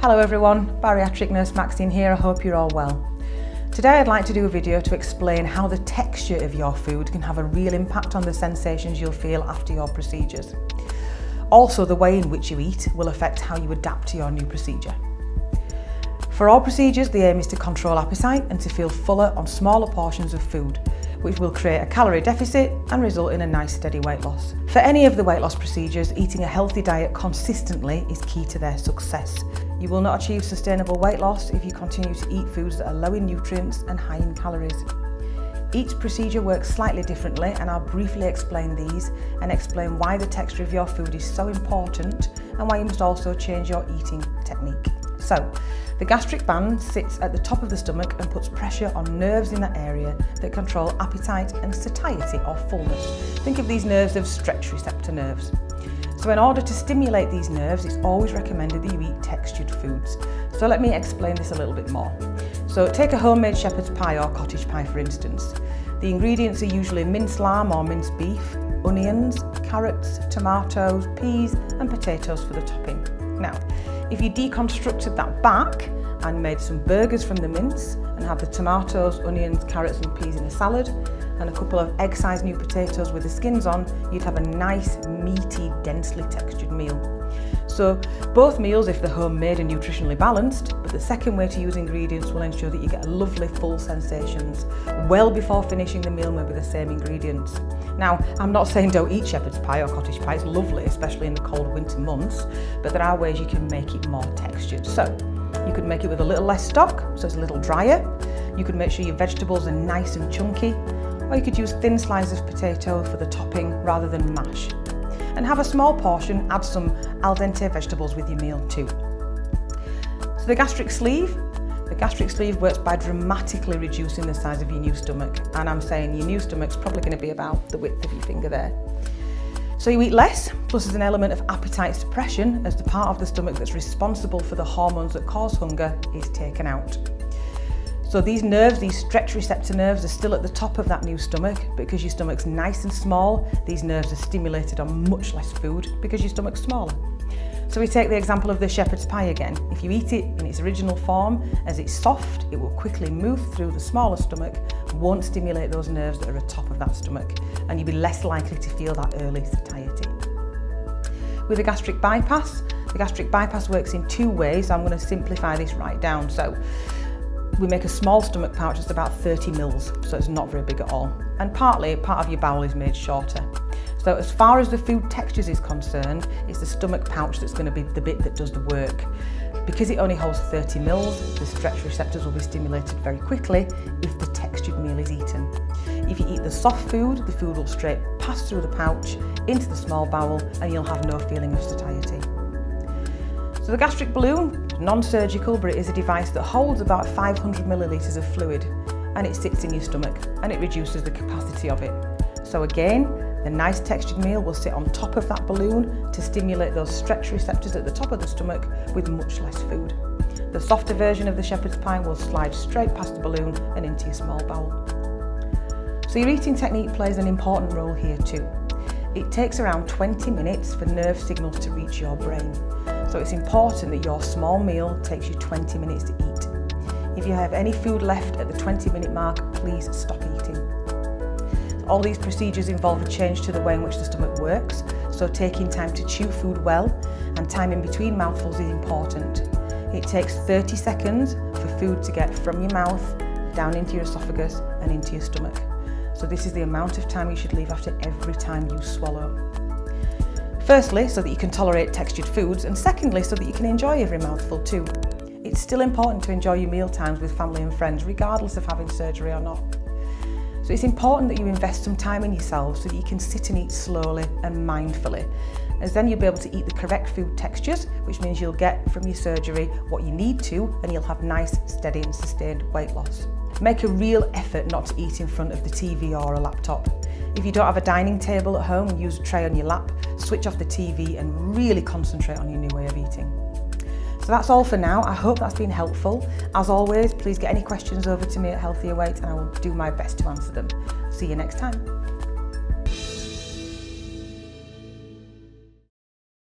Hello everyone, bariatric nurse Maxine here. I hope you're all well. Today I'd like to do a video to explain how the texture of your food can have a real impact on the sensations you'll feel after your procedures. Also, the way in which you eat will affect how you adapt to your new procedure. For all procedures, the aim is to control appetite and to feel fuller on smaller portions of food, which will create a calorie deficit and result in a nice steady weight loss. For any of the weight loss procedures, eating a healthy diet consistently is key to their success. You will not achieve sustainable weight loss if you continue to eat foods that are low in nutrients and high in calories. Each procedure works slightly differently, and I'll briefly explain these and explain why the texture of your food is so important and why you must also change your eating technique. So, the gastric band sits at the top of the stomach and puts pressure on nerves in that area that control appetite and satiety or fullness. Think of these nerves as stretch receptor nerves. So in order to stimulate these nerves, it's always recommended that you eat textured foods. So let me explain this a little bit more. So take a homemade shepherd's pie or cottage pie for instance. The ingredients are usually minced lamb or minced beef, onions, carrots, tomatoes, peas and potatoes for the topping. Now, if you deconstructed that back and made some burgers from the mince and had the tomatoes, onions, carrots and peas in a salad and a couple of egg-sized new potatoes with the skins on, you'd have a nice, meaty, densely textured meal. So both meals, if they're homemade, are nutritionally balanced, but the second way to use ingredients will ensure that you get lovely full sensations well before finishing the meal with the same ingredients. Now, I'm not saying don't eat shepherd's pie or cottage pie, it's lovely, especially in the cold winter months, but there are ways you can make it more textured. So, you could make it with a little less stock, so it's a little drier. You could make sure your vegetables are nice and chunky, or you could use thin slices of potato for the topping rather than mash. And have a small portion, add some al dente vegetables with your meal too. So the gastric sleeve works by dramatically reducing the size of your new stomach, and I'm saying your new stomach's probably going to be about the width of your finger there. So you eat less, plus there's an element of appetite suppression as the part of the stomach that's responsible for the hormones that cause hunger is taken out. So these nerves, these stretch receptor nerves, are still at the top of that new stomach, but because your stomach's nice and small, these nerves are stimulated on much less food because your stomach's smaller. So we take the example of the shepherd's pie again. If you eat it in its original form, as it's soft, it will quickly move through the smaller stomach, won't stimulate those nerves that are at the top of that stomach, and you'll be less likely to feel that early satiety. With the gastric bypass works in two ways. I'm going to simplify this right down. So we make a small stomach pouch that's about 30 mils, so it's not very big at all. And part of your bowel is made shorter. So as far as the food textures is concerned, it's the stomach pouch that's going to be the bit that does the work. Because it only holds 30 mils, the stretch receptors will be stimulated very quickly if the textured meal is eaten. If you eat the soft food, the food will straight pass through the pouch into the small bowel and you'll have no feeling of satiety. So the gastric balloon, non-surgical, but it is a device that holds about 500 millilitres of fluid, and it sits in your stomach and it reduces the capacity of it. So again, the nice textured meal will sit on top of that balloon to stimulate those stretch receptors at the top of the stomach with much less food. The softer version of the shepherd's pie will slide straight past the balloon and into your small bowel. So your eating technique plays an important role here too. It takes around 20 minutes for nerve signals to reach your brain. So it's important that your small meal takes you 20 minutes to eat. If you have any food left at the 20-minute mark, please stop eating. All these procedures involve a change to the way in which the stomach works, so taking time to chew food well and time in between mouthfuls is important. It takes 30 seconds for food to get from your mouth down into your esophagus and into your stomach. So this is the amount of time you should leave after every time you swallow. Firstly, so that you can tolerate textured foods, and secondly, so that you can enjoy every mouthful too. It's still important to enjoy your meal times with family and friends, regardless of having surgery or not. So it's important that you invest some time in yourself so that you can sit and eat slowly and mindfully, as then you'll be able to eat the correct food textures, which means you'll get from your surgery what you need to, and you'll have nice, steady and sustained weight loss. Make a real effort not to eat in front of the TV or a laptop. If you don't have a dining table at home, use a tray on your lap, switch off the TV and really concentrate on your new way of eating. So that's all for now. I hope that's been helpful. As always, please get any questions over to me at Healthier Weight and I will do my best to answer them. See you next time.